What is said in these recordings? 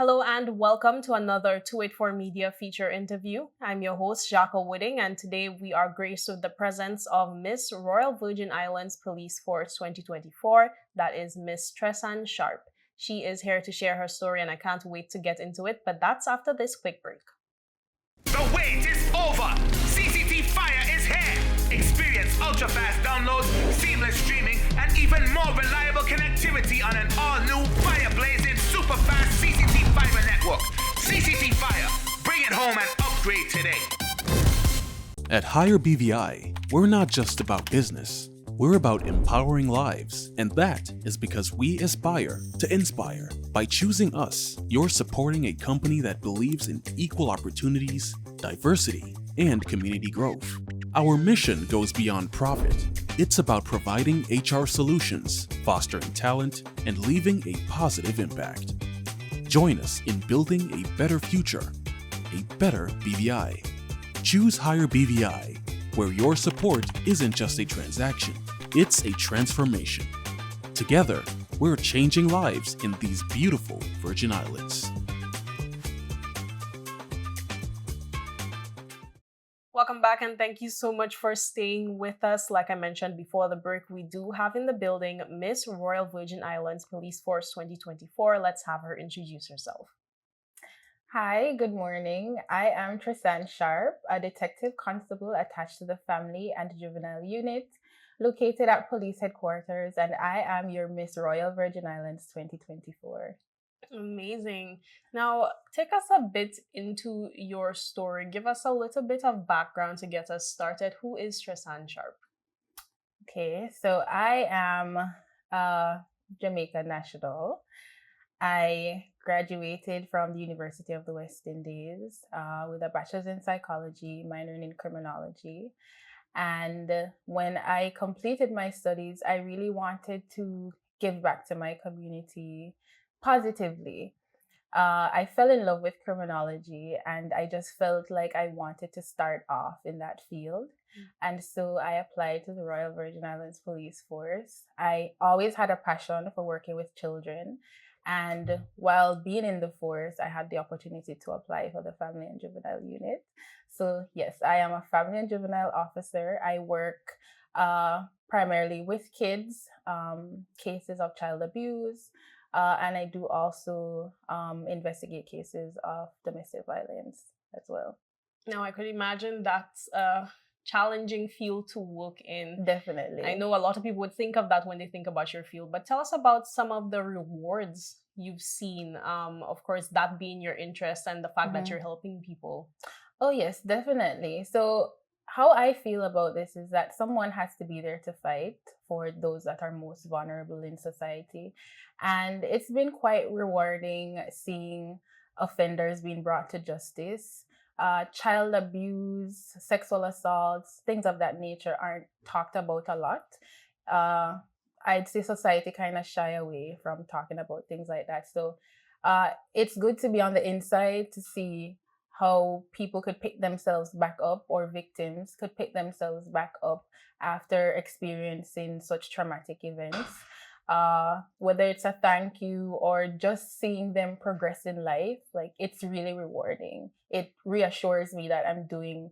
Hello and welcome to another 284 Media feature interview. I'm your host, Jhaka, and today we are graced with the presence of Miss Royal Virgin Islands Police Force 2024, that is Miss Tran Sharp. She is here to share her story and I can't wait to get into it, but that's after this quick break. The wait is over! CCT Fire is here! Experience ultra-fast downloads, seamless streaming, and even more reliable connectivity on an all-new fire-blazing super-fast CCT Fiber network. CCT Fire, bring it home and upgrade today. At Higher BVI, we're not just about business. We're about empowering lives, and that is because we aspire to inspire. By choosing us, you're supporting a company that believes in equal opportunities, diversity, and community growth. Our mission goes beyond profit. It's about providing HR solutions, fostering talent, and leaving a positive impact. Join us in building a better future, a better BVI. Choose Higher BVI, where your support isn't just a transaction, it's a transformation. Together, we're changing lives in these beautiful Virgin Islands. Welcome back and thank you so much for staying with us. Like I mentioned before the break, we do have in the building Miss Royal Virgin Islands Police Force 2024. Let's have her introduce herself. Hi, good morning. I am Tran Sharp, a detective constable attached to the Family and Juvenile Unit, located at Police Headquarters, and I am your Miss Royal Virgin Islands 2024. Amazing. Now, take us a bit into your story. Give us a little bit of background to get us started. Who is Tran Sharp? Okay, so I am a Jamaican national. I graduated from the University of the West Indies with a bachelor's in psychology, minoring in criminology. And when I completed my studies, I really wanted to give back to my community positively. I fell in love with criminology and I just felt like I wanted to start off in that field. And so I applied to the Royal Virgin Islands Police Force. I always had a passion for working with children. And while being in the force, I had the opportunity to apply for the Family and Juvenile Unit. So yes, I am a Family and Juvenile officer. I work primarily with kids, cases of child abuse, and I do also investigate cases of domestic violence as well. Now, I could imagine that's a challenging field to work in. Definitely. I know a lot of people would think of that when they think about your field, but tell us about some of the rewards you've seen. Of course, that being your interest and the fact that you're helping people. Oh, yes, definitely. So how I feel about this is that someone has to be there to fight for those that are most vulnerable in society. And it's been quite rewarding seeing offenders being brought to justice. Child abuse, sexual assaults, things of that nature aren't talked about a lot. I'd say society kind of shy away from talking about things like that. So it's good to be on the inside to see how people could pick themselves back up, or victims could pick themselves back up after experiencing such traumatic events. Whether it's a thank you or just seeing them progress in life, like, it's really rewarding. It reassures me that I'm doing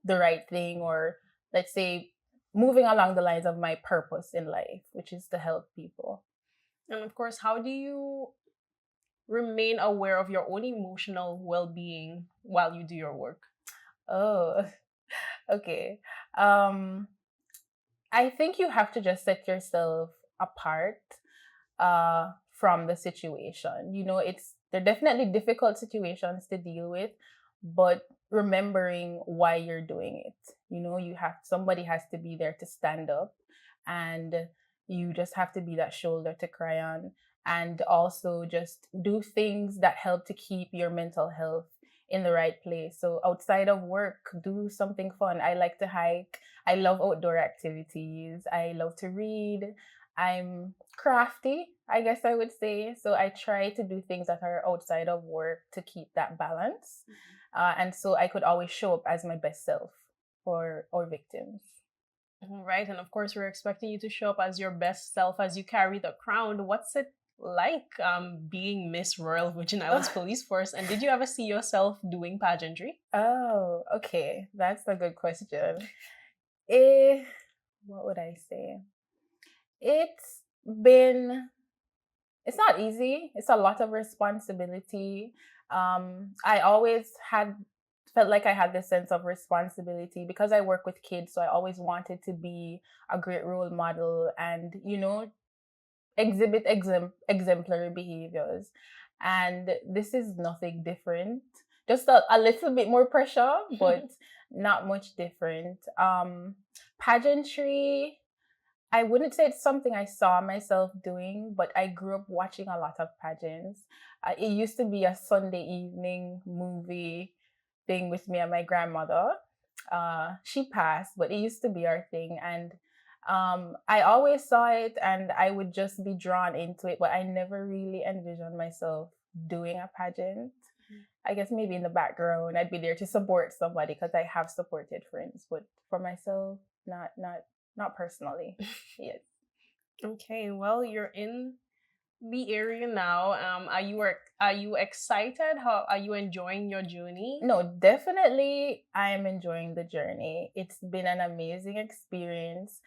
the right thing, or let's say moving along the lines of my purpose in life, which is to help people. And of course, how do you remain aware of your own emotional well-being while you do your work? Oh, okay. I think you have to just set yourself apart from the situation. You know, they're definitely difficult situations to deal with, but remembering why you're doing it. You know, somebody has to be there to stand up, and you just have to be that shoulder to cry on, and also just do things that help to keep your mental health in the right place. So outside of work, do something fun. I like to hike. I love outdoor activities. I love to read. I'm crafty, I guess I would say. So I try to do things that are outside of work to keep that balance. And so I could always show up as my best self for our victims. Right. And of course, we're expecting you to show up as your best self as you carry the crown. What's it like being Miss Royal Virgin Islands Police Force? And did you ever see yourself doing pageantry? Oh, okay. That's a good question. What would I say? It's been, it's not easy. It's a lot of responsibility. I always felt like I had this sense of responsibility because I work with kids. So I always wanted to be a great role model and, exhibit exemplary behaviors. And this is nothing different. Just a little bit more pressure, but not much different. Pageantry, I wouldn't say it's something I saw myself doing, but I grew up watching a lot of pageants. It used to be a Sunday evening movie thing with me and my grandmother. She passed, but it used to be our thing. And I always saw it and I would just be drawn into it, but I never really envisioned myself doing a pageant. I guess maybe in the background, I'd be there to support somebody because I have supported friends, but for myself, not personally. Yes. Okay, well, you're in the area now. Are you excited? How are you enjoying your journey? No, definitely I am enjoying the journey. It's been an amazing experience.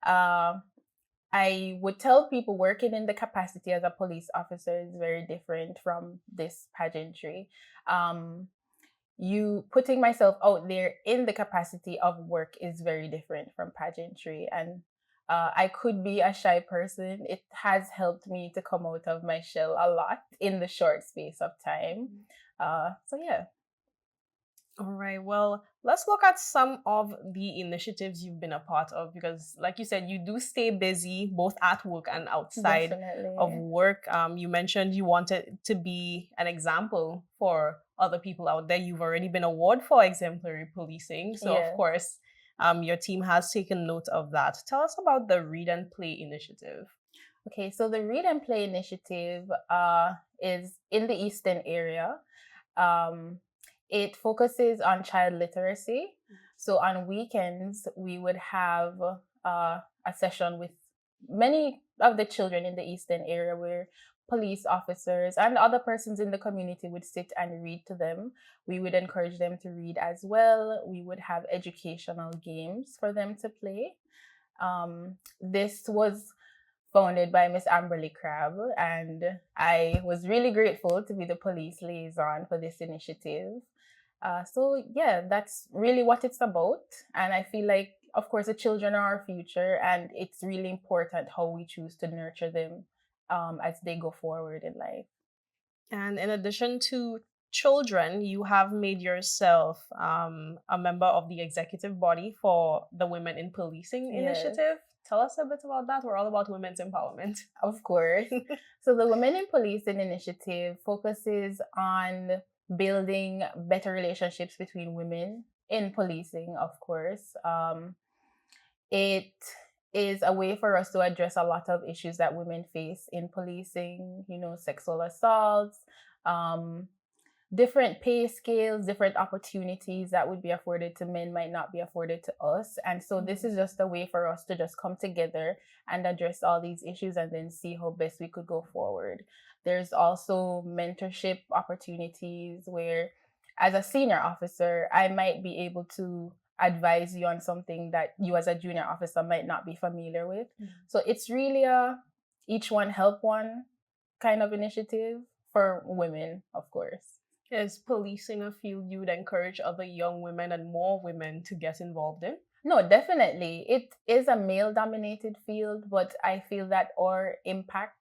I would tell people working in the capacity as a police officer is very different from this pageantry. You putting myself out there in the capacity of work is very different from pageantry, and I could be a shy person. It has helped me to come out of my shell a lot in the short space of time. So yeah. All right. Well, let's look at some of the initiatives you've been a part of because, like you said, you do stay busy both at work and outside Definitely. of work. You mentioned you wanted to be an example for other people out there. You've already been awarded for exemplary policing. So, Yes. of course, your team has taken note of that. Tell us about the Read and Play initiative. Okay, so the Read and Play initiative is in the Eastern area. It focuses on child literacy. So on weekends, we would have a session with many of the children in the Eastern area where police officers and other persons in the community would sit and read to them. We would encourage them to read as well. We would have educational games for them to play. This was founded by Miss Amberly Crabb, and I was really grateful to be the police liaison for this initiative. So yeah, that's really what it's about. And I feel like, of course, the children are our future, and it's really important how we choose to nurture them as they go forward in life. And in addition to children, you have made yourself a member of the executive body for the Women in Policing Yes. initiative. Tell us a bit about that. We're all about women's empowerment. Of course. So the Women in Policing initiative focuses on building better relationships between women in policing, of course. It is a way for us to address a lot of issues that women face in policing, sexual assaults, different pay scales, different opportunities that would be afforded to men might not be afforded to us. And so this is just a way for us to just come together and address all these issues and then see how best we could go forward. There's also mentorship opportunities where, as a senior officer, I might be able to advise you on something that you as a junior officer might not be familiar with. So it's really a each one help one kind of initiative for women, of course. Is policing a field you would encourage other young women and more women to get involved in? No, definitely. It is a male-dominated field, but I feel that our impact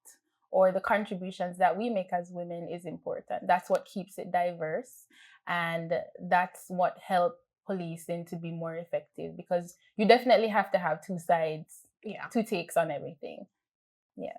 or the contributions that we make as women is important. That's what keeps it diverse, and that's what helps policing to be more effective, because you definitely have to have two sides, two takes on everything. Yeah.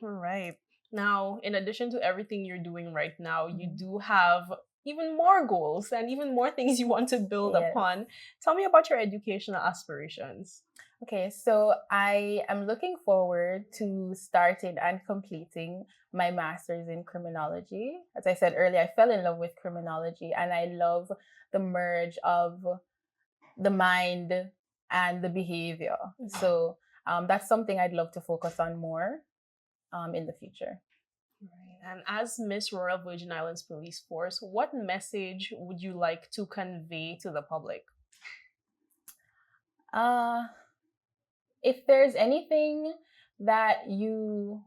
All right. Now, in addition to everything you're doing right now, you do have even more goals and even more things you want to build upon. Tell me about your educational aspirations. Okay, so I am looking forward to starting and completing my master's in criminology. As I said earlier, I fell in love with criminology, and I love the merge of the mind and the behavior. So that's something I'd love to focus on more in the future. And as Miss Royal Virgin Islands Police Force, what message would you like to convey to the public? If there's anything that you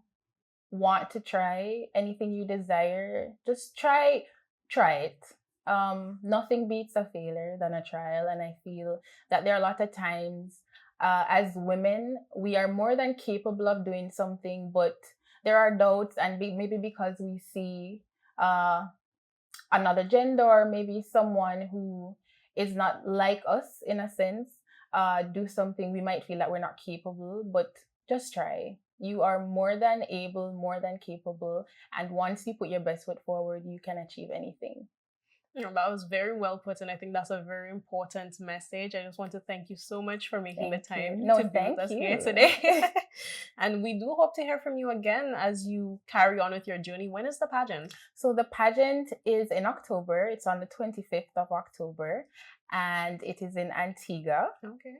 want to try, anything you desire, just try it. Nothing beats a failure than a trial, and I feel that there are a lot of times as women we are more than capable of doing something, but there are doubts, and maybe because we see another gender, or maybe someone who is not like us in a sense, do something, we might feel that we're not capable, but just try. You are more than able, more than capable, and once you put your best foot forward, you can achieve anything. That was very well put, and I think that's a very important message. I just want to thank you so much for making the time to be with us here today. And we do hope to hear from you again as you carry on with your journey. When is the pageant? So the pageant is in October. It's on the 25th of October, and it is in Antigua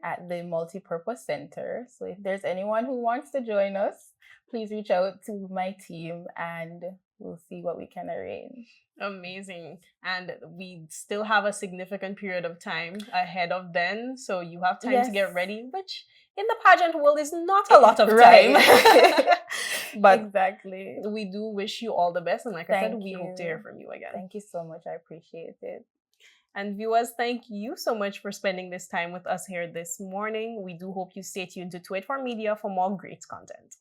at the Multipurpose Center. So if there's anyone who wants to join us, please reach out to my team and we'll see what we can arrange. Amazing. And we still have a significant period of time ahead of then, so you have time to get ready, which in the pageant world is not a lot of time. But exactly. We do wish you all the best, and like I said, we hope to hear from you again. Thank you so much. I appreciate it. And viewers, thank you so much for spending this time with us here this morning. We do hope you stay tuned to 284 Media for more great content.